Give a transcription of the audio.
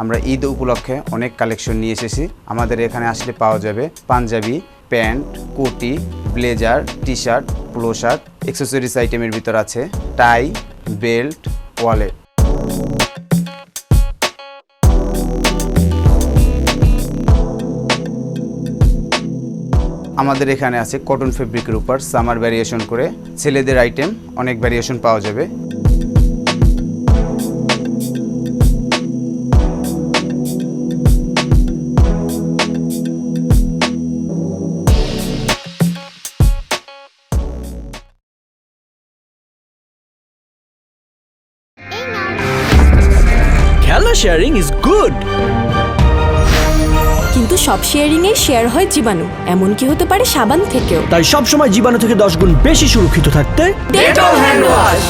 আমরা ঈদ উপলক্ষে অনেক কালেকশন নিয়ে এসেছি। আমাদের এখানে আসলে পাওয়া যাবে পাঞ্জাবি, প্যান্ট, কোটি, blazer, T shirt, polo shirt, accessories আইটেমের ভিতর আছে টাই, বেল্ট, ওয়ালেট। আমাদের এখানে আছে কটন ফেব্রিকের উপর সামার ভ্যারিয়েশন করে ছেলেদের আইটেম অনেক ভ্যারিয়েশন পাওয়া যাবে। খেলনা শেয়ারিং ইজ গুড, কিন্তু সব শেয়ারিং এ শেয়ার হয় জীবাণু, এমন কি হতে পারে সাবান থেকেও। তাই সবসময় জীবাণু থেকে 10 গুণ বেশি সুরক্ষিত থাকতে ডেটল হ্যান্ড ওয়াশ।